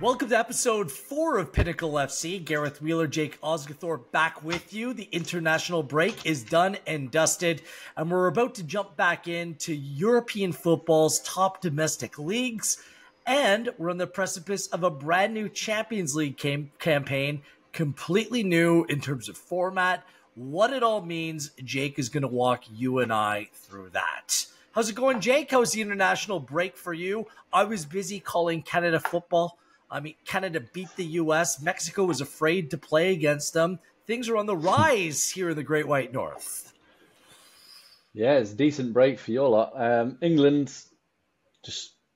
Welcome to episode 4 of Pinnacle FC. Gareth Wheeler, Jake Osgathorpe back with you. The international break is done and dusted, and we're about to jump back into European football's top domestic leagues, and we're on the precipice of a brand new Champions League campaign, completely new in terms of format. What it all means, Jake is going to walk you and I through that. How's it going, Jake? How's the international break for you? I was busy calling Canada football. I mean, Canada beat the U.S. Mexico was afraid to play against them. Things are on the rise here in the Great White North. Yeah, it's a decent break for your lot. England,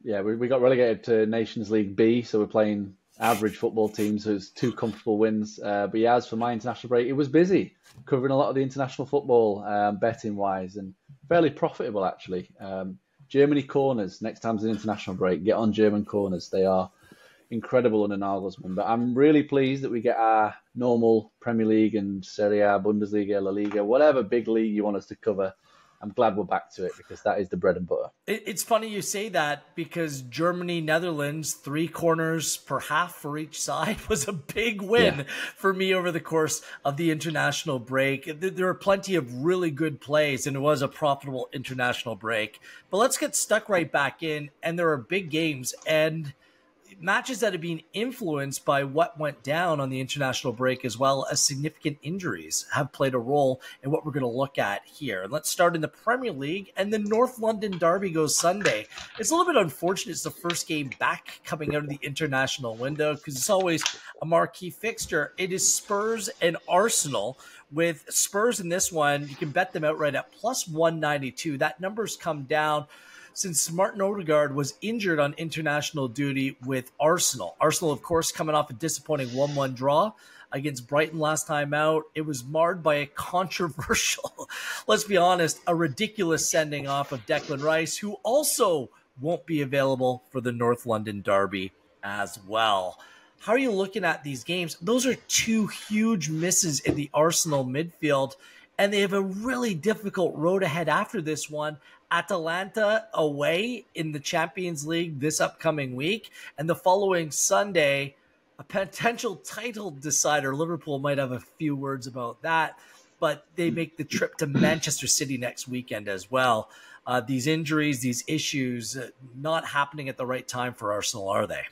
we got relegated to Nations League B, so we're playing average football teams, so it's 2 comfortable wins. But yeah, as for my international break, it was busy, covering a lot of the international football, betting-wise, and fairly profitable, actually. Germany corners, next time there's an international break, get on German corners. They are incredible under Nagelsmann, but I'm really pleased that we get our normal Premier League and Serie A, Bundesliga, La Liga, whatever big league you want us to cover. I'm glad we're back to it because that is the bread and butter. It's funny you say that because Germany, Netherlands, 3 corners per half for each side was a big win for me over the course of the international break. There are plenty of really good plays, and it was a profitable international break. But let's get stuck right back in, and there are big games and matches that have been influenced by what went down on the international break, as well as significant injuries have played a role in what we're going to look at here. And let's start in the Premier League, and the North London derby goes Sunday. It's a little bit unfortunate it's the first game back coming out of the international window because it's always a marquee fixture. It is Spurs and Arsenal. With Spurs in this one, you can bet them outright at plus 192. That number's come down since Martin Odegaard was injured on international duty with Arsenal. Arsenal, of course, coming off a disappointing 1-1 draw against Brighton last time out. It was marred by a controversial, let's be honest, a ridiculous sending off of Declan Rice, who also won't be available for the North London derby as well. How are you looking at these games? Those are 2 huge misses in the Arsenal midfield, and they have a really difficult road ahead after this one. Atalanta away in the Champions League this upcoming week, and the following Sunday, a potential title decider. Liverpool might have a few words about that, but they make the trip to Manchester City next weekend as well. These injuries, these issues, not happening at the right time for Arsenal, are they?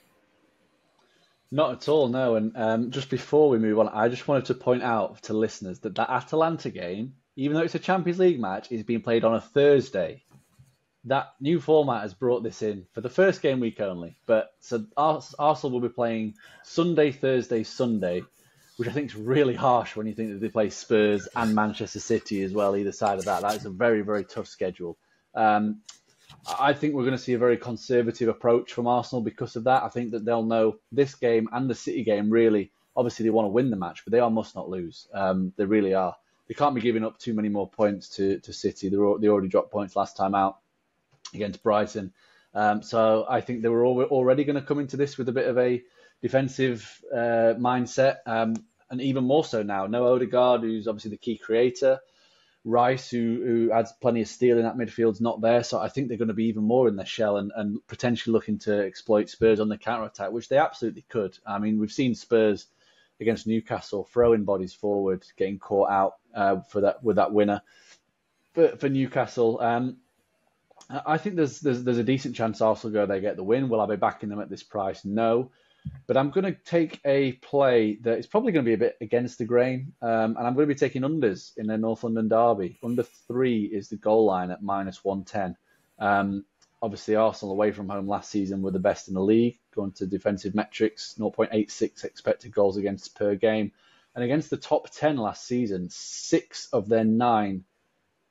Not at all, no. And just before we move on, I just wanted to point out to listeners that Atalanta game, even though it's a Champions League match, is being played on a Thursday. That new format has brought this in for the first game week only. But so Arsenal will be playing Sunday, Thursday, Sunday, which I think is really harsh when you think that they play Spurs and Manchester City as well, either side of that. That is a very, very tough schedule. I think we're going to see a very conservative approach from Arsenal because of that. I think that they'll know this game and the City game really, obviously they want to win the match, but they must not lose. They really are. They can't be giving up too many more points to City. They already dropped points last time out against Brighton. So I think they were already going to come into this with a bit of a defensive mindset. And even more so now. No Odegaard, who's obviously the key creator. Rice, who adds plenty of steel in that midfield, is not there. So I think they're going to be even more in their shell and potentially looking to exploit Spurs on the counter-attack, which they absolutely could. I mean, we've seen Spurs against Newcastle throwing bodies forward, getting caught out with that winner. For Newcastle, I think there's a decent chance Arsenal go there, get the win. Will I be backing them at this price? No. But I'm going to take a play that is probably going to be a bit against the grain. And I'm going to be taking unders in the North London derby. Under 3 is the goal line at minus 110. Obviously, Arsenal away from home last season were the best in the league, going to defensive metrics, 0.86 expected goals against per game. And against the top 10 last season, 6 of their 9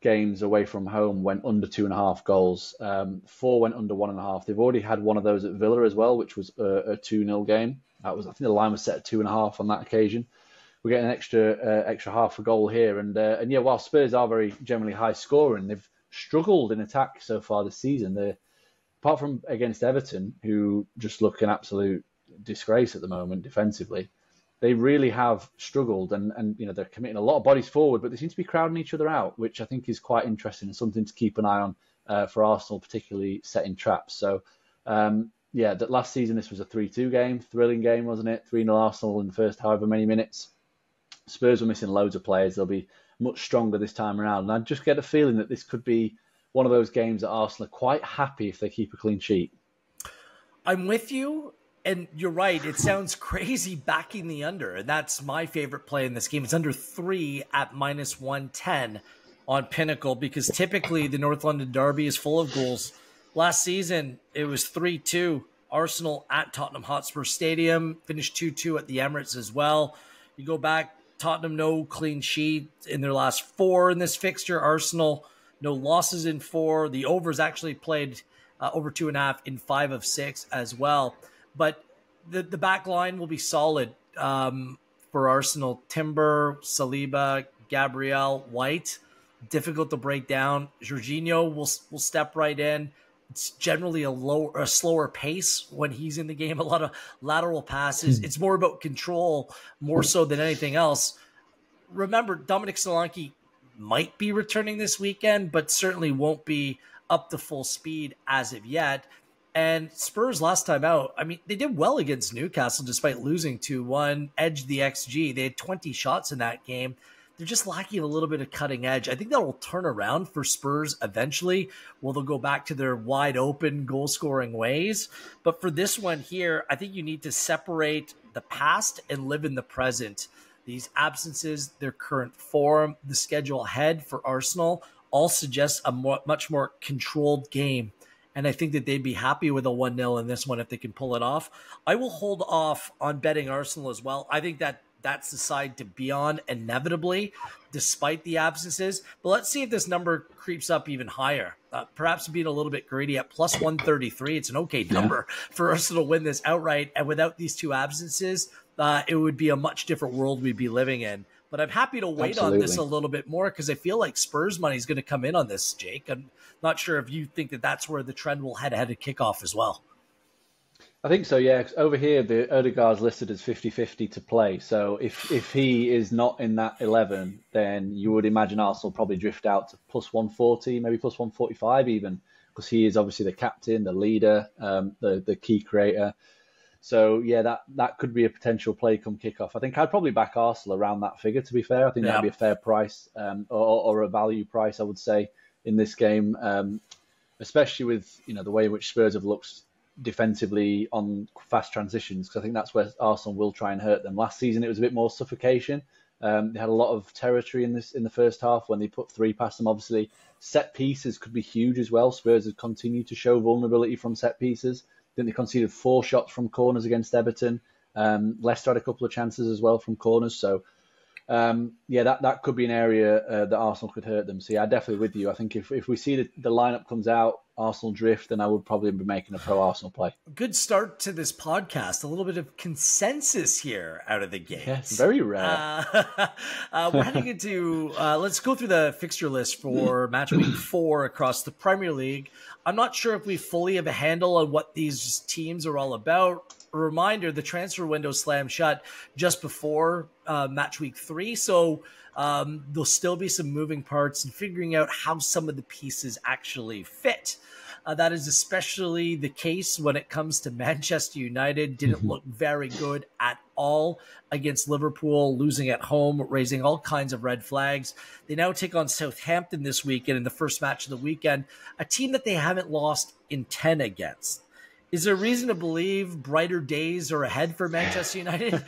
games away from home went under 2.5 goals. 4 went under 1.5. They've already had one of those at Villa as well, which was a 2-0 game. I think the line was set at 2.5 on that occasion. We're getting an extra half a goal here. And yeah, while Spurs are very generally high scoring, they've struggled in attack so far this season. Apart from against Everton, who just look an absolute disgrace at the moment defensively, they really have struggled, and they're committing a lot of bodies forward, but they seem to be crowding each other out, which I think is quite interesting and something to keep an eye on for Arsenal, particularly setting traps. So yeah, that last season this was a 3-2 game, thrilling game, wasn't it? 3-0 Arsenal in the first however many minutes. Spurs were missing loads of players. They'll be much stronger this time around. And I just get a feeling that this could be one of those games that Arsenal are quite happy if they keep a clean sheet. I'm with you. And you're right. It sounds crazy backing the under. And that's my favorite play in this game. It's under 3 at -110 on Pinnacle, because typically the North London derby is full of goals. Last season, it was 3-2. Arsenal at Tottenham Hotspur Stadium, finished 2-2 at the Emirates as well. You go back, Tottenham, no clean sheet in their last 4 in this fixture. Arsenal, no losses in 4. The overs actually played over 2.5 in 5 of 6 as well. But the back line will be solid for Arsenal. Timber, Saliba, Gabriel, White, difficult to break down. Jorginho will step right in. It's generally a slower pace when he's in the game. A lot of lateral passes. It's more about control, more so than anything else. Remember, Dominic Solanke might be returning this weekend, but certainly won't be up to full speed as of yet. And Spurs last time out, I mean, they did well against Newcastle despite losing 2-1, edged the XG. They had 20 shots in that game. They're just lacking a little bit of cutting edge. I think that will turn around for Spurs eventually. Well, they'll go back to their wide open goal scoring ways. But for this one here, I think you need to separate the past and live in the present. These absences, their current form, the schedule ahead for Arsenal all suggest a much more controlled game. And I think that they'd be happy with a 1-0 in this one if they can pull it off. I will hold off on betting Arsenal as well. I think that that's the side to be on inevitably, despite the absences. But let's see if this number creeps up even higher. Perhaps being a little bit greedy at +133. It's an okay number for Arsenal to win this outright. And without these 2 absences, it would be a much different world we'd be living in. But I'm happy to wait on this a little bit more because I feel like Spurs money is going to come in on this, Jake. I'm not sure if you think that that's where the trend will head ahead of kickoff as well. I think so, yeah. 'Cause over here, the Odegaard's listed as 50-50 to play. So if he is not in that 11, then you would imagine Arsenal probably drift out to +140, maybe +145 even, because he is obviously the captain, the leader, the key creator. So, yeah, that could be a potential play come kickoff. I think I'd probably back Arsenal around that figure, to be fair. I think that'd be a fair price or a value price, I would say, in this game, especially with the way in which Spurs have looked defensively on fast transitions, because I think that's where Arsenal will try and hurt them. Last season, it was a bit more suffocation. They had a lot of territory in the first half when they put 3 past them. Obviously, set pieces could be huge as well. Spurs have continued to show vulnerability from set pieces. I think they conceded 4 shots from corners against Everton. Leicester had a couple of chances as well from corners. So, that could be an area that Arsenal could hurt them. So, yeah, definitely with you. I think if we see the lineup comes out, Arsenal drift, then I would probably be making a pro-Arsenal play. Good start to this podcast. A little bit of consensus here out of the gate. Yes, very rare. We're heading into, let's go through the fixture list for match week 4 across the Premier League. I'm not sure if we fully have a handle on what these teams are all about. A reminder, the transfer window slammed shut just before match week 3. So there'll still be some moving parts and figuring out how some of the pieces actually fit. That is especially the case when it comes to Manchester United. Didn't look very good at all against Liverpool, losing at home, raising all kinds of red flags. They now take on Southampton this weekend in the first match of the weekend, a team that they haven't lost in 10 against. Is there reason to believe brighter days are ahead for Manchester United?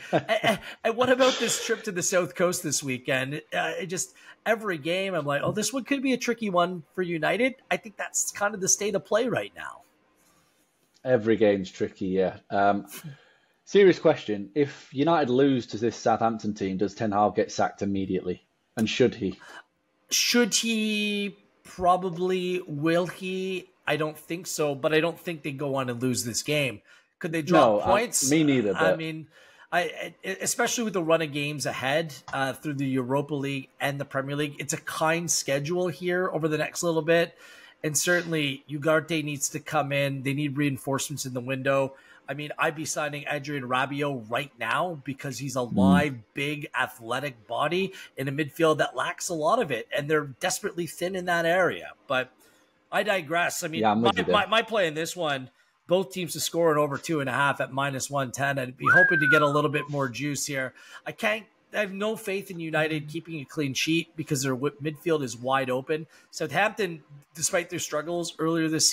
And what about this trip to the South Coast this weekend? Every game, I'm like, oh, this one could be a tricky one for United. I think that's kind of the state of play right now. Every game's tricky, yeah. Serious question. If United lose to this Southampton team, does Ten Hag get sacked immediately? And should he? Should he? Probably. Will he? I don't think so, but I don't think they go on and lose this game. Could they drop points? Me neither. But... I mean, especially with the run of games ahead through the Europa League and the Premier League, it's a kind schedule here over the next little bit. And certainly, Ugarte needs to come in. They need reinforcements in the window. I mean, I'd be signing Adrien Rabiot right now because he's a live, big, athletic body in a midfield that lacks a lot of it. And they're desperately thin in that area. But I digress. I mean, my play in this one, both teams to score in over 2.5 at -110. I'd be hoping to get a little bit more juice here. I have no faith in United keeping a clean sheet because their midfield is wide open. Southampton, despite their struggles early this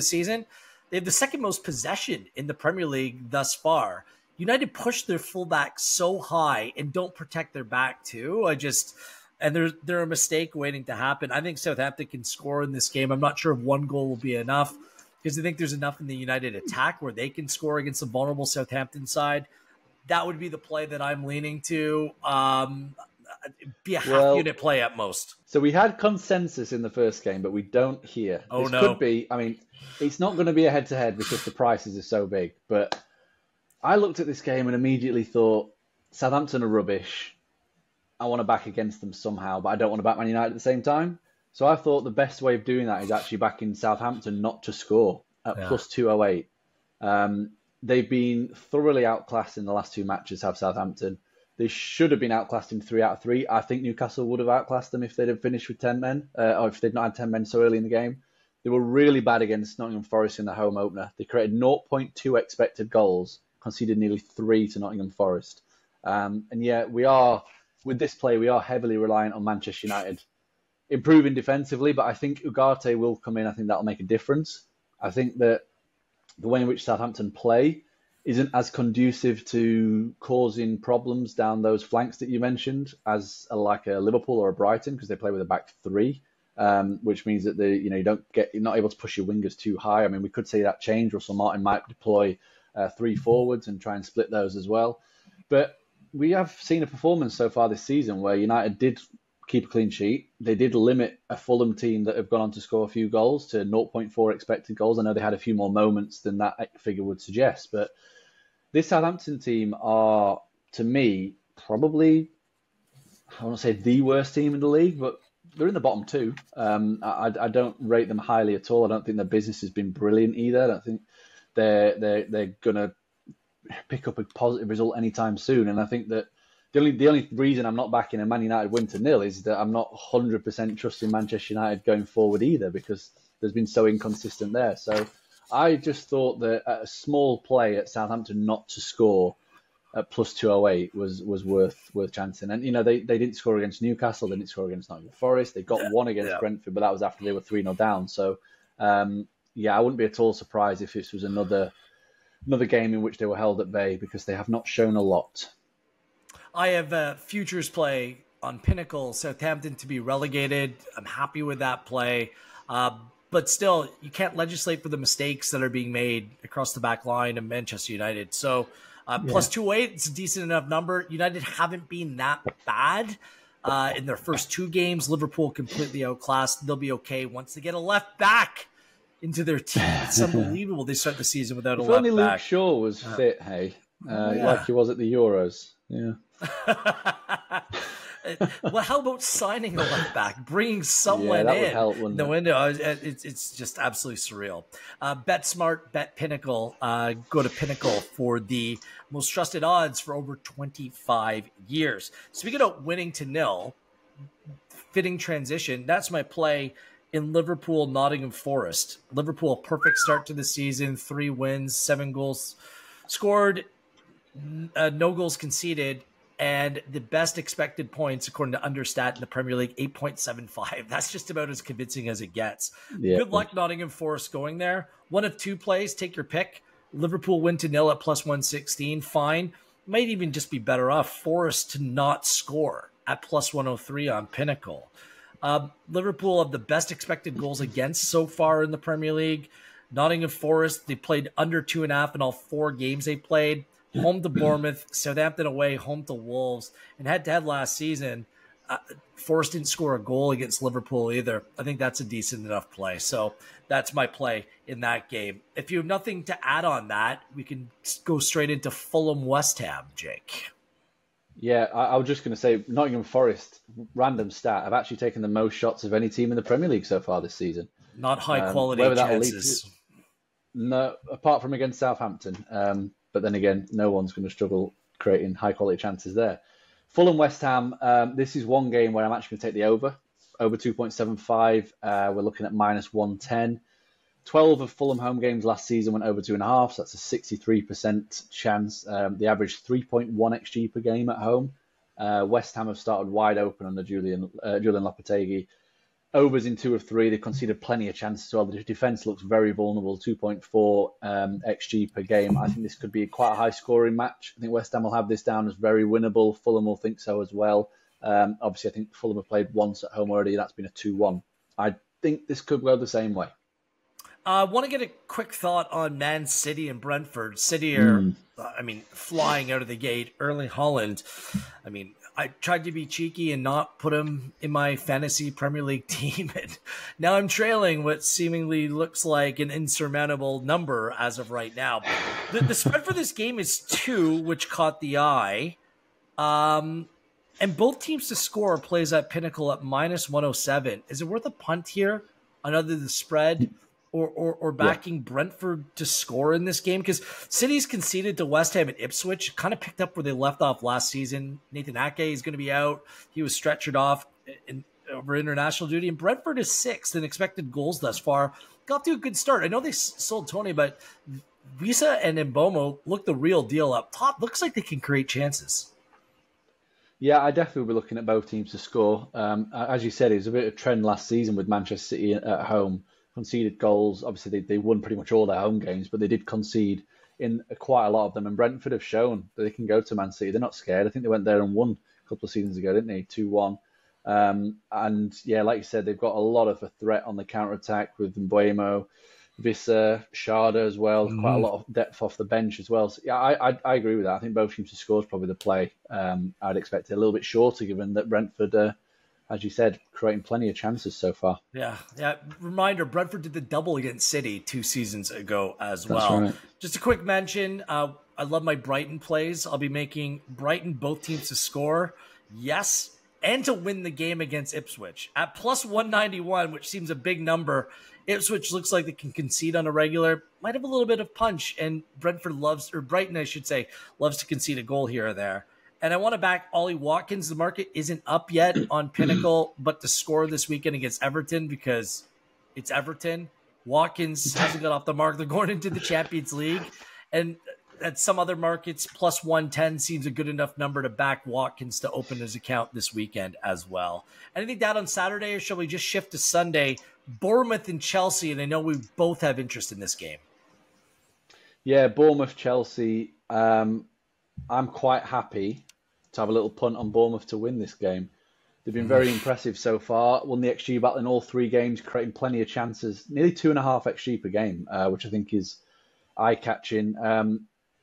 season, they have the second most possession in the Premier League thus far. United push their fullback so high and don't protect their back too. And they're a mistake waiting to happen. I think Southampton can score in this game. I'm not sure if one goal will be enough because I think there's enough in the United attack where they can score against a vulnerable Southampton side. That would be the play that I'm leaning to. Be a half-unit play at most. So we had consensus in the first game, but we don't here. Oh, this no. Could be, it's not going to be a head-to-head because the prices are so big. But I looked at this game and immediately thought, Southampton are rubbish. I want to back against them somehow, but I don't want to back Man United at the same time. So I thought the best way of doing that is actually backing Southampton not to score at plus 208. They've been thoroughly outclassed in the last two matches, have Southampton. They should have been outclassed in 3 out of 3. I think Newcastle would have outclassed them if they'd have finished with 10 men, or if they'd not had 10 men so early in the game. They were really bad against Nottingham Forest in the home opener. They created 0.2 expected goals, conceded nearly 3 to Nottingham Forest. And yet with this play, we are heavily reliant on Manchester United improving defensively, but I think Ugarte will come in. I think that'll make a difference. I think that the way in which Southampton play isn't as conducive to causing problems down those flanks that you mentioned as like a Liverpool or a Brighton, because they play with a back three, which means that you're not able to push your wingers too high. We could see that change. Russell Martin might deploy 3 forwards and try and split those as well. But we have seen a performance so far this season where United did keep a clean sheet. They did limit a Fulham team that have gone on to score a few goals to 0.4 expected goals. I know they had a few more moments than that figure would suggest, but this Southampton team are, to me, probably, I want to say the worst team in the league, but they're in the bottom 2. I don't rate them highly at all. I don't think their business has been brilliant either. I don't think they're going to pick up a positive result anytime soon. And I think that the only reason I'm not backing a Man United win to 0 is that I'm not 100% trusting Manchester United going forward either, because there's been so inconsistent there. So I just thought that a small play at Southampton not to score at plus 208 was worth chancing. And they didn't score against Newcastle, they didn't score against Nottingham Forest, they got one against Brentford, but that was after they were 3-0 down. So I wouldn't be at all surprised if this was another game in which they were held at bay, because they have not shown a lot. I have a futures play on Pinnacle, Southampton to be relegated. I'm happy with that play. But still, you can't legislate for the mistakes that are being made across the back line of Manchester United. So plus 208, it's a decent enough number. United haven't been that bad in their first 2 games. Liverpool completely outclassed. They'll be okay once they get a left back into their team. It's unbelievable they start the season without a left back. If only Luke Shaw was fit, like he was at the Euros. Yeah. Well, how about signing a left back, bringing someone that in would help, wouldn't the it? window? It's just absolutely surreal. Bet smart, bet Pinnacle. Go to Pinnacle for the most trusted odds for over 25 years. Speaking of winning to 0, fitting transition. That's my play in Liverpool, Nottingham Forest. Liverpool, perfect start to the season, 3 wins, 7 goals scored, no goals conceded, and the best expected points, according to Understat in the Premier League, 8.75. That's just about as convincing as it gets. Yeah. Good luck, Nottingham Forest, going there. One of 2 plays, take your pick. Liverpool win to 0 at plus 116, fine. Might even just be better off Forest to not score at plus 103 on Pinnacle. Liverpool have the best expected goals against so far in the Premier League. Nottingham Forest, they played under 2.5 in all 4 games they played. Home to Bournemouth, Southampton away, home to Wolves. And head-to-head last season, Forest didn't score a goal against Liverpool either. I think that's a decent enough play. So that's my play in that game. If you have nothing to add on that, we can go straight into Fulham West Ham, Jake. Yeah, I was just going to say, Nottingham Forest, random stat, have actually taken the most shots of any team in the Premier League so far this season. Not high-quality chances. No, apart from against Southampton. But then again, no one's going to struggle creating high-quality chances there. Fulham West Ham, this is one game where I'm actually going to take the over 2.75. We're looking at minus 110. 12 of Fulham home games last season went over 2.5, so that's a 63% chance. They averaged 3.1 XG per game at home. West Ham have started wide open under Julian Lopetegui. Overs in 2 of 3. They conceded plenty of chances as well. The defence looks very vulnerable, 2.4 XG per game. I think this could be quite a high-scoring match. I think West Ham will have this down as very winnable. Fulham will think so as well. Obviously, I think Fulham have played once at home already. That's been a 2-1. I think this could go the same way. I want to get a quick thought on Man City and Brentford. City are, flying out of the gate. Erling Haaland, I tried to be cheeky and not put him in my fantasy Premier League team. And now I'm trailing what seemingly looks like an insurmountable number as of right now. The spread for this game is 2, which caught the eye. And both teams to score plays at Pinnacle at -107. Is it worth a punt here on either the spread or backing Brentford to score in this game? Because City's conceded to West Ham and Ipswich, kind of picked up where they left off last season. Nathan Ake is going to be out. He was stretchered off over international duty. And Brentford is 6th in expected goals thus far. Got to a good start. I know they sold Tony, but Visa and Mbomo look the real deal up top. Looks like they can create chances. Yeah, I definitely will be looking at both teams to score. As you said, it was a bit of a trend last season with Manchester City at home. Conceded goals. Obviously, they won pretty much all their home games, but they did concede in quite a lot of them. And Brentford have shown that they can go to Man City. They're not scared. I think they went there and won a couple of seasons ago, didn't they? 2-1. And yeah, like you said, they've got a lot of a threat on the counter-attack with Mbuemo, Vissa, Sharda as well. Quite a lot of depth off the bench as well. So yeah, I agree with that. I think both teams to score is probably the play. I'd expect it a little bit shorter, given that Brentford, as you said, creating plenty of chances so far. Yeah. Reminder, Brentford did the double against City 2 seasons ago as well. That's right. Just a quick mention, I love my Brighton plays. I'll be making Brighton both teams to score, yes, and to win the game against Ipswich. At +191, which seems a big number, Ipswich looks like they can concede on a regular, might have a little bit of punch, and Brighton, I should say, loves to concede a goal here or there. And I want to back Ollie Watkins. The market isn't up yet on Pinnacle, but to score this weekend against Everton because it's Everton. Watkins hasn't got off the mark. They're going into the Champions League. And at some other markets, +110 seems a good enough number to back Watkins to open his account this weekend as well. Anything down on Saturday, or shall we just shift to Sunday? Bournemouth and Chelsea, and I know we both have interest in this game. Yeah, Bournemouth, Chelsea. I'm quite happy to have a little punt on Bournemouth to win this game. They've been very impressive so far. Won the XG battle in all 3 games, creating plenty of chances. Nearly 2.5 XG per game, which I think is eye-catching.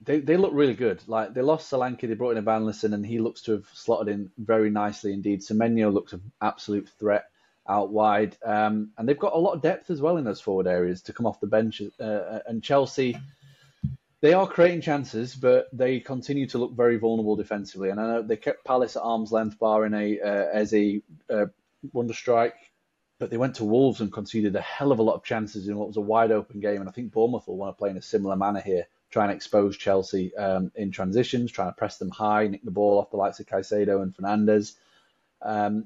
They look really good. Like, they lost Solanke, they brought in Evanilson, and he looks to have slotted in very nicely indeed. Semenyo looks an absolute threat out wide. And they've got a lot of depth as well in those forward areas to come off the bench. And Chelsea, they are creating chances, but they continue to look very vulnerable defensively. And I know they kept Palace at arm's length, barring a wonder strike, but they went to Wolves and conceded a hell of a lot of chances in what was a wide open game. And I think Bournemouth will want to play in a similar manner here, try and expose Chelsea in transitions, trying to press them high, nick the ball off the likes of Caicedo and Fernandes.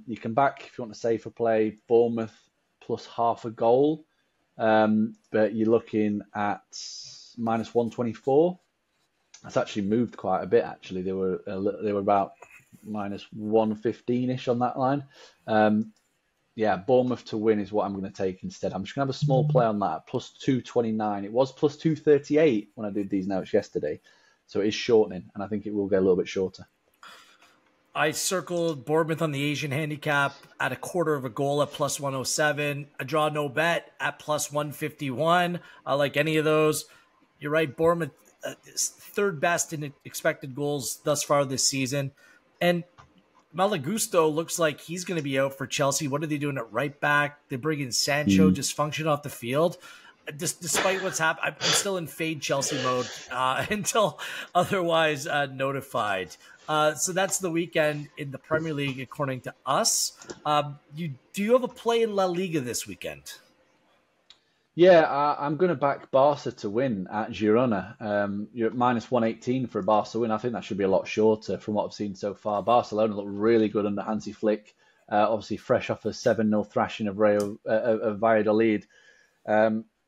You can back, if you want a safer play, Bournemouth plus half a goal, but you're looking at -124. That's actually moved quite a bit. Actually, they were about -115-ish on that line. Yeah, Bournemouth to win is what I'm going to take instead. I'm just going to have a small play on that at +229. It was +238 when I did these notes yesterday, so it is shortening, and I think it will get a little bit shorter. I circled Bournemouth on the Asian handicap at a quarter of a goal at +107. A draw no bet at +151. I like any of those. You're right, Bournemouth is 3rd best in expected goals thus far this season. And Malagusto looks like he's going to be out for Chelsea. What are they doing at right back? They bring in Sancho, just function off the field. Despite what's happened, I'm still in fade Chelsea mode until otherwise notified. So that's the weekend in the Premier League, according to us. Do you have a play in La Liga this weekend? Yeah, I'm going to back Barca to win at Girona. You're at -118 for a Barca win. I think that should be a lot shorter from what I've seen so far. Barcelona look really good under Hansi Flick. Obviously, fresh off a 7-0 thrashing of Valladolid.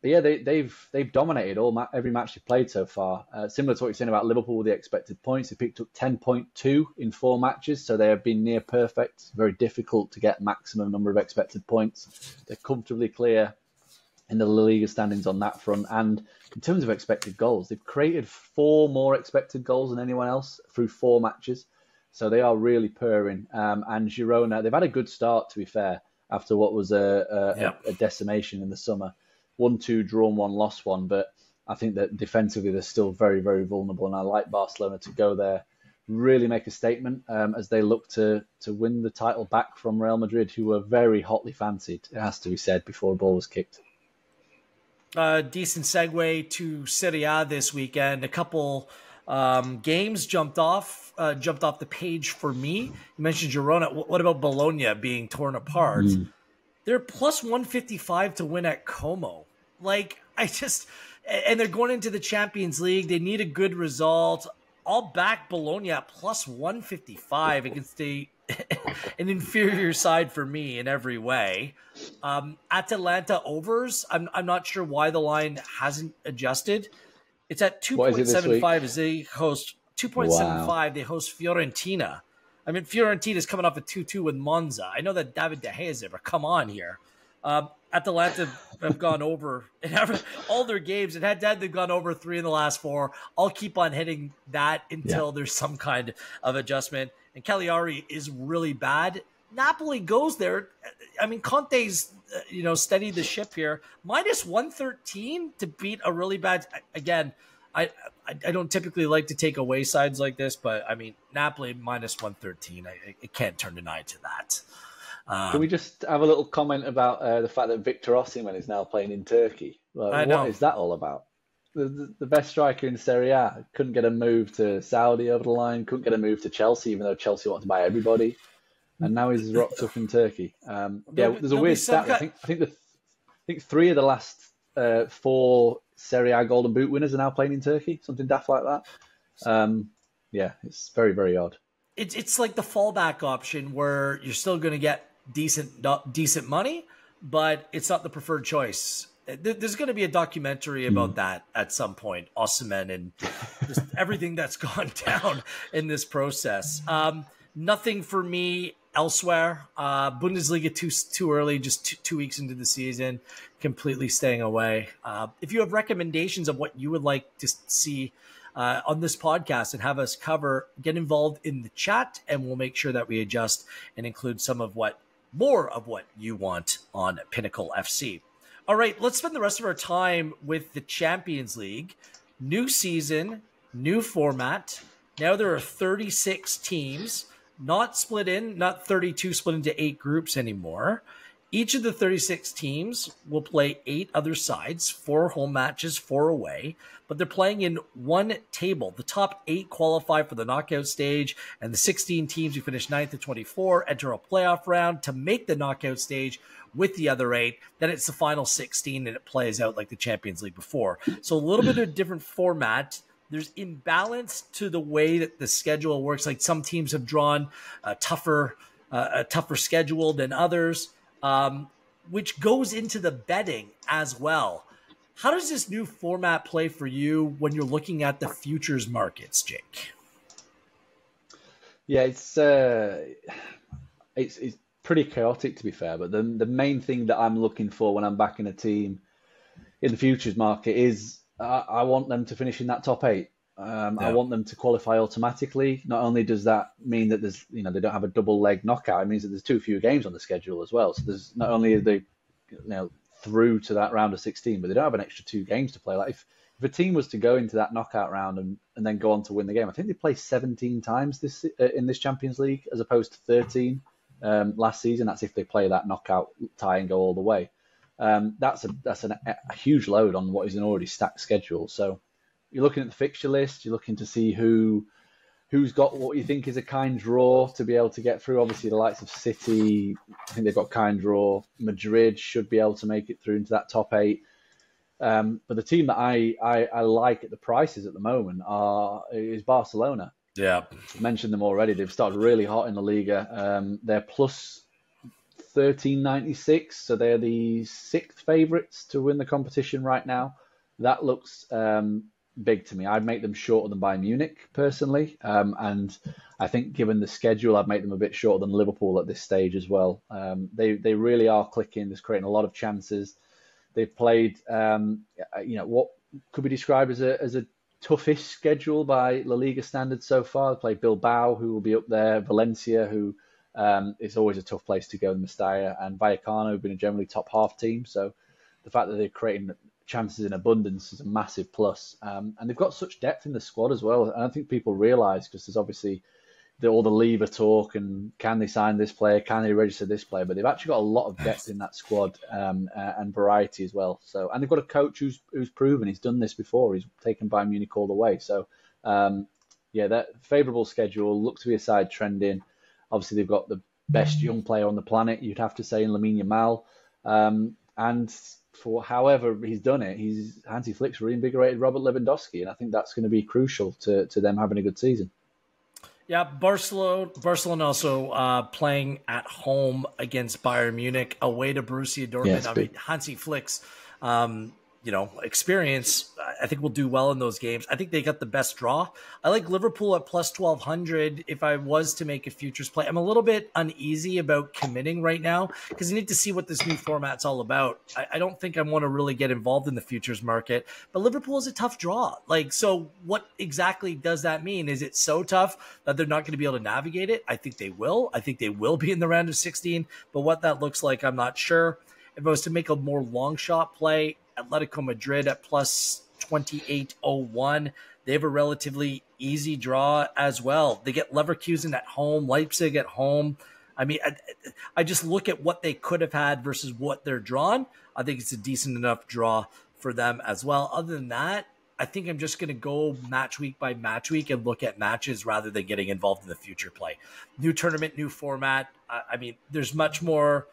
yeah, they've dominated every match they've played so far. Similar to what you're saying about Liverpool with the expected points, they picked up 10.2 in 4 matches, so they have been near perfect. It's very difficult to get maximum number of expected points. They're comfortably clear in the La Liga standings on that front. And in terms of expected goals, they've created 4 more expected goals than anyone else through 4 matches. So they are really purring. And Girona, they've had a good start, to be fair, after what was a decimation in the summer. 1-2, drawn 1, lost 1. But I think that defensively they're still very, very vulnerable. And I like Barcelona to go there, really make a statement as they look to win the title back from Real Madrid, who were very hotly fancied, it has to be said, before the ball was kicked. Decent segue to Serie A this weekend. A couple games jumped off the page for me. You mentioned Girona. What about Bologna being torn apart? They're plus 155 to win at Como. And they're going into the Champions League. They need a good result. I'll back Bologna at plus 155 against an inferior side for me in every way. Atalanta overs. I'm not sure why the line hasn't adjusted. It's at 2.75 as they host 2.75. Wow. They host Fiorentina. I mean, Fiorentina's coming off a 2-2 with Monza. I know that David De Gea is there, but come on here. Atalanta have gone over in all their games, and they've gone over 3 in the last 4. I'll keep on hitting that until there's some kind of adjustment. And Cagliari is really bad. Napoli goes there. I mean, Conte's steadied the ship here. Minus 113 to beat a really bad. Again, I don't typically like to take away sides like this, but I mean, Napoli minus 113. I can't turn an eye to that. Can we just have a little comment about the fact that Victor Osimhen is now playing in Turkey? What is that all about? The best striker in Serie A couldn't get a move to Saudi over the line, couldn't get a move to Chelsea, even though Chelsea want to buy everybody, and now he's rocked up in Turkey. There's a weird stat. I think 3 of the last 4 Serie A Golden Boot winners are now playing in Turkey, something daft like that. It's very, very odd. It's like the fallback option where you're still going to get decent money, but it's not the preferred choice. There's going to be a documentary about that at some point, Osimhen, and just everything that's gone down in this process. Nothing for me elsewhere. Bundesliga too early, just 2 weeks into the season, completely staying away. If you have recommendations of what you would like to see on this podcast and have us cover, get involved in the chat, and we'll make sure that we adjust and include more of what you want on Pinnacle FC. All right, let's spend the rest of our time with the Champions League. New season, new format. Now there are 36 teams, not 32 split into 8 groups anymore. Each of the 36 teams will play 8 other sides, 4 home matches, 4 away, but they're playing in one table. The top 8 qualify for the knockout stage, and the 16 teams who finish 9th to 24 enter a playoff round to make the knockout stage with the other 8. Then it's the final 16, and it plays out like the Champions League before. So a little bit of a different format. There's imbalance to the way that the schedule works. Like some teams have drawn a tougher schedule than others. Which goes into the betting as well. How does this new format play for you when you're looking at the futures markets, Jake? Yeah, it's pretty chaotic, to be fair. But the main thing that I'm looking for when I'm backing a team in the futures market is I want them to finish in that top 8. I want them to qualify automatically. Not only does that mean that there's, they don't have a double leg knockout, it means that there's too few games on the schedule as well. So there's not only are they, through to that round of 16, but they don't have an extra 2 games to play. Like if a team was to go into that knockout round and then go on to win the game, I think they play 17 times in this Champions League as opposed to 13 last season. That's if they play that knockout tie and go all the way. That's a huge load on what is an already stacked schedule. So you're looking at the fixture list. You're looking to see who's got what you think is a kind draw to be able to get through. Obviously, the likes of City, I think they've got kind draw. Madrid should be able to make it through into that top 8. But the team that I like at the prices at the moment is Barcelona. Yeah, I mentioned them already. They've started really hot in the Liga. They're plus 13.96, so they're the sixth favourites to win the competition right now. That looks big to me. I'd make them shorter than Bayern Munich personally, and I think given the schedule, I'd make them a bit shorter than Liverpool at this stage as well. They really are clicking. They're creating a lot of chances. They've played, what could be described as a toughish schedule by La Liga standards so far. They played Bilbao, who will be up there, Valencia, who is always a tough place to go in Mestalla, and Vallecano, who've been a generally top half team. So the fact that they're creating chances in abundance is a massive plus. And they've got such depth in the squad as well. And I think people realise, because there's obviously all the lever talk and can they sign this player, can they register this player, but they've actually got a lot of depth in that squad and variety as well. So, and they've got a coach who's proven he's done this before. He's taken Bayern Munich all the way. So, that favourable schedule looks to be a side trending. Obviously, they've got the best young player on the planet, you'd have to say, in Lamine Yamal. And for however he's done it, Hansi Flick's reinvigorated Robert Lewandowski, and I think that's going to be crucial to them having a good season. Yeah, Barcelona also playing at home against Bayern Munich, away to Borussia Dortmund. Yeah, I mean, Hansi Flick's experience, I think will do well in those games. I think they got the best draw. I like Liverpool at plus 1,200 if I was to make a futures play. I'm a little bit uneasy about committing right now because you need to see what this new format's all about. I don't think I want to really get involved in the futures market, but Liverpool is a tough draw. So what exactly does that mean? Is it so tough that they're not going to be able to navigate it? I think they will. I think they will be in the round of 16, but what that looks like, I'm not sure. If I was to make a more long shot play, Atletico Madrid at plus 28.01. They have a relatively easy draw as well. They get Leverkusen at home, Leipzig at home. I mean, I just look at what they could have had versus what they're drawn. I think it's a decent enough draw for them as well. Other than that, I think I'm just going to go match week by match week and look at matches rather than getting involved in the future play. New tournament, new format. I mean, there's more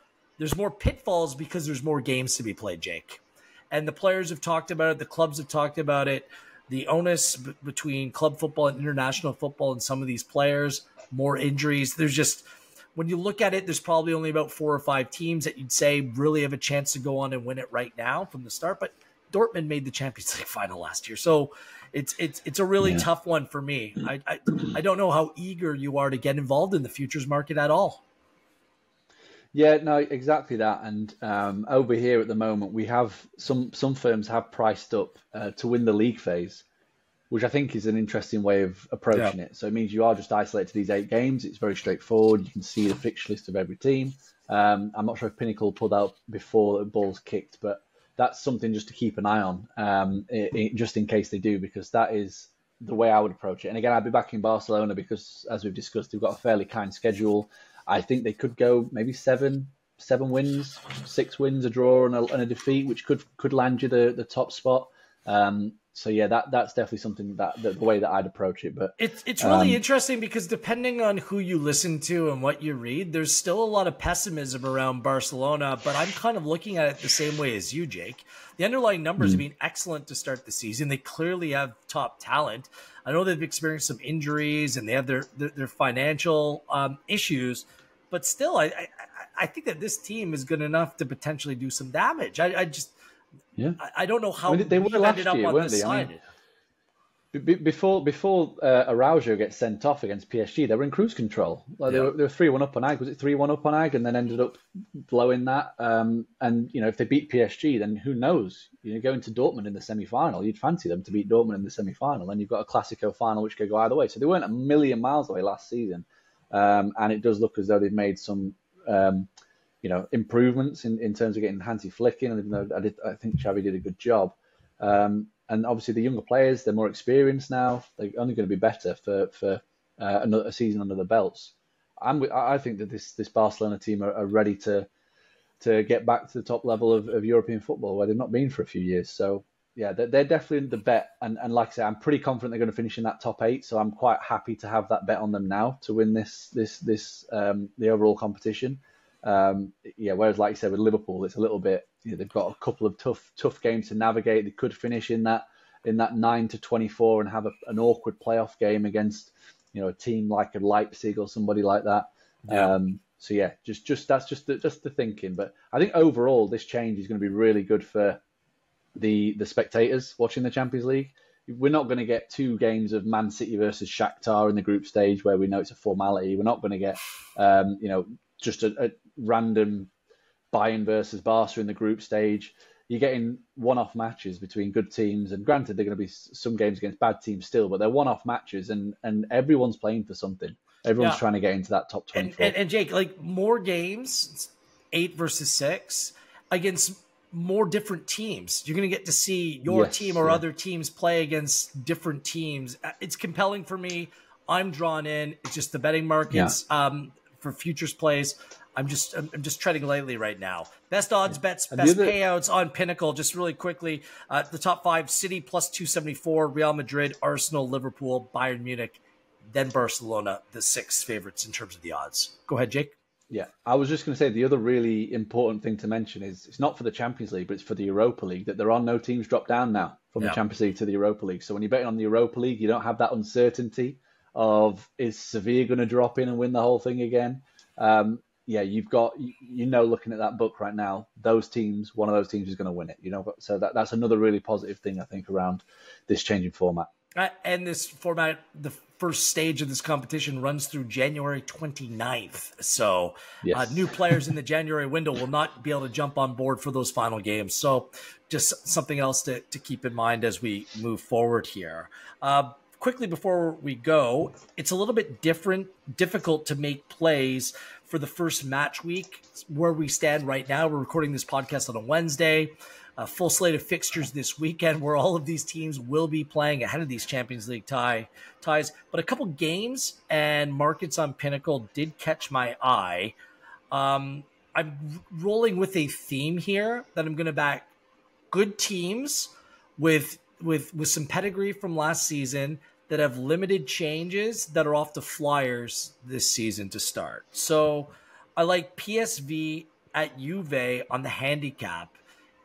pitfalls because there's more games to be played, Jake. And the players have talked about it. The clubs have talked about it. The onus between club football and international football and some of these players, more injuries. There's just, when you look at it, there's probably only about 4 or 5 teams that you'd say really have a chance to go on and win it right now from the start. But Dortmund made the Champions League final last year. So it's a really tough one for me. I don't know how eager you are to get involved in the futures market at all. Yeah, no, exactly that. And over here at the moment, we have some firms have priced up to win the league phase, which I think is an interesting way of approaching it. So it means you are just isolated to these 8 games. It's very straightforward. You can see the fixture list of every team. I'm not sure if Pinnacle pulled out before the ball's kicked, but that's something just to keep an eye on, just in case they do, because that is the way I would approach it. And again, I'd be backing Barcelona because, as we've discussed, they've got a fairly kind schedule. I think they could go maybe 7 wins, 6 wins, a draw and a defeat, which could land you the top spot. So yeah, that's definitely something that the way that I'd approach it. But it's really interesting because depending on who you listen to and what you read, there's still a lot of pessimism around Barcelona. But I'm kind of looking at it the same way as you, Jake. The underlying numbers have been excellent to start the season. They clearly have top talent. I know they've experienced some injuries and they have their financial issues, but still, I think that this team is good enough to potentially do some damage. I don't know how they were last ended up year, on weren't this they? side. Before Araujo gets sent off against PSG, they were in cruise control. They were 3-1 up on Ag. Was it 3-1 up on Ag, and then ended up blowing that? And if they beat PSG, then who knows? Going to Dortmund in the semi-final, you'd fancy them to beat Dortmund in the semi-final, and you've got a Classico final which could go either way. So they weren't a million miles away last season, and it does look as though they've made some improvements in terms of getting Hansi Flick in. And I think Xavi did a good job. And obviously the younger players, they're more experienced now. They're only going to be better for another season under the belts. I think that this Barcelona team are ready to get back to the top level of European football where they've not been for a few years. So yeah, they're definitely the bet. And like I say, I'm pretty confident they're going to finish in that top 8. So I'm quite happy to have that bet on them now to win the overall competition. Whereas like you said with Liverpool, it's a little bit, they've got a couple of tough games to navigate. They could finish in that 9-24 and have an awkward playoff game against a team like a Leipzig or somebody like that. So yeah, just that's just the thinking. But I think overall this change is going to be really good for the spectators watching the Champions League. We're not going to get 2 games of Man City versus Shakhtar in the group stage where we know it's a formality. We're not going to get just a random Bayern versus Barca in the group stage. You're getting one-off matches between good teams, and granted, they're going to be some games against bad teams still, but they're one-off matches, and everyone's playing for something. Everyone's trying to get into that top 24. And Jake, like more games, 8 versus 6, against more different teams. You're going to get to see your team or other teams play against different teams. It's compelling for me. I'm drawn in. It's just the betting markets for futures plays. I'm just treading lightly right now. Best odds, bets, best payouts on Pinnacle. Just really quickly, the top 5: City plus 274, Real Madrid, Arsenal, Liverpool, Bayern Munich, then Barcelona, the 6 favorites in terms of the odds. Go ahead, Jake. Yeah, I was just going to say the other really important thing to mention is it's not for the Champions League, but it's for the Europa League, that there are no teams drop down now from the Champions League to the Europa League. So when you're betting on the Europa League, you don't have that uncertainty of, is Sevilla going to drop in and win the whole thing again? You've got, looking at that book right now, those teams, one of those teams is going to win it. So that's another really positive thing, I think, around this changing format. And this format, the first stage of this competition runs through January 29th. So new players in the January window will not be able to jump on board for those final games. So just something else to keep in mind as we move forward here. Quickly before we go, it's a little bit difficult to make plays for the first match week where we stand right now. We're recording this podcast on a Wednesday. A full slate of fixtures this weekend where all of these teams will be playing ahead of these Champions League ties. But a couple games and markets on Pinnacle did catch my eye. I'm rolling with a theme here that I'm going to back good teams with some pedigree from last season that have limited changes that are off the flyers this season to start. So I like PSV at Juve on the handicap.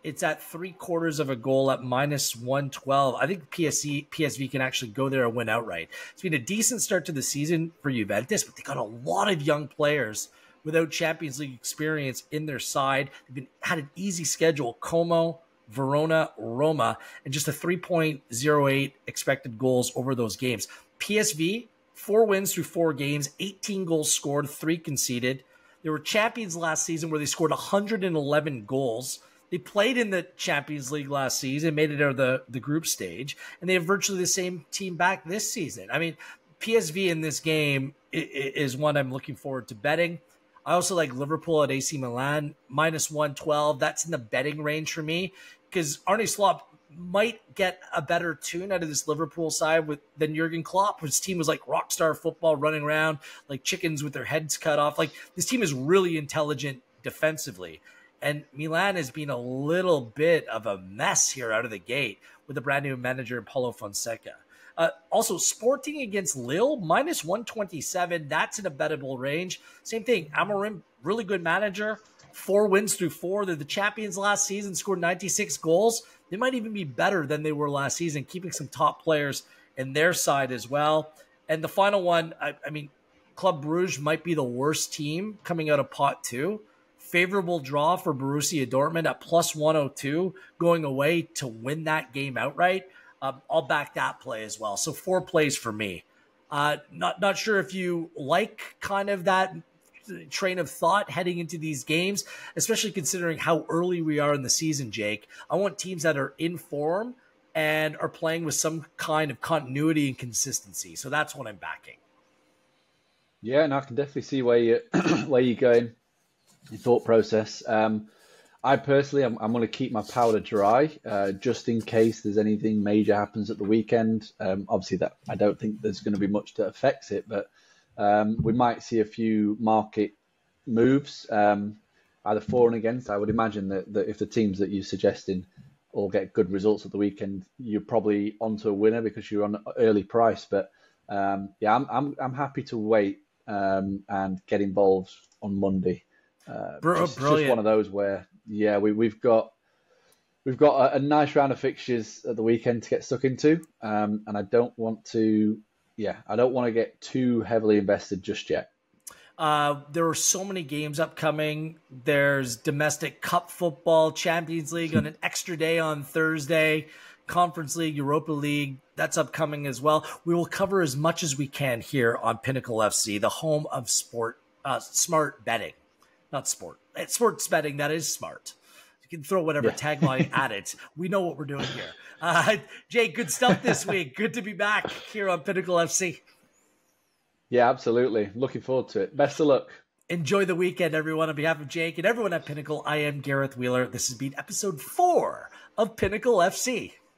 It's at 3/4 of a goal at -112. I think PSV can actually go there and win outright. It's been a decent start to the season for Juventus, but they got a lot of young players without Champions League experience in their side. They've had an easy schedule: Como, Verona, Roma, and just a 3.08 expected goals over those games. PSV, 4 wins through 4 games, 18 goals scored, 3 conceded. They were champions last season where they scored 111 goals. They played in the Champions League last season, made it out of the group stage, and they have virtually the same team back this season. I mean, PSV in this game is one I'm looking forward to betting. I also like Liverpool at AC Milan, -112. That's in the betting range for me because Arne Slot might get a better tune out of this Liverpool side than Jurgen Klopp, whose team was like rock star football, running around like chickens with their heads cut off. Like, this team is really intelligent defensively. And Milan has been a little bit of a mess here out of the gate with a brand new manager, Paulo Fonseca. Also, Sporting against Lille, -127. That's in a bettable range. Same thing. Amorim, really good manager. 4 wins through 4. They're the champions last season, scored 96 goals. They might even be better than they were last season, keeping some top players in their side as well. And the final one, I mean, Club Brugge might be the worst team coming out of pot 2. Favorable draw for Borussia Dortmund at +102, going away to win that game outright. I'll back that play as well. So 4 plays for me. Not sure if you like kind of that train of thought heading into these games, especially considering how early we are in the season, Jake. I want teams that are in form and are playing with some kind of continuity and consistency. So that's what I'm backing. Yeah, and I can definitely see where you're going. Your thought process. I personally, I'm going to keep my powder dry just in case there's anything major happens at the weekend. Obviously, that I don't think there's going to be much that affects it, but we might see a few market moves, either for and against. I would imagine that if the teams that you're suggesting all get good results at the weekend, you're probably onto a winner because you're on early price. But I'm happy to wait and get involved on Monday. Just one of those where, we've got a nice round of fixtures at the weekend to get stuck into, and I don't want to get too heavily invested just yet. There are so many games upcoming. There's domestic cup football, Champions League on an extra day on Thursday, Conference League, Europa League. That's upcoming as well. We will cover as much as we can here on Pinnacle FC, the home of smart betting. Not sport. It's sports betting that is smart. You can throw whatever tagline at it. We know what we're doing here. Jake, good stuff this week. Good to be back here on Pinnacle FC. Yeah, absolutely. Looking forward to it. Best of luck. Enjoy the weekend, everyone. On behalf of Jake and everyone at Pinnacle, I am Gareth Wheeler. This has been episode 4 of Pinnacle FC.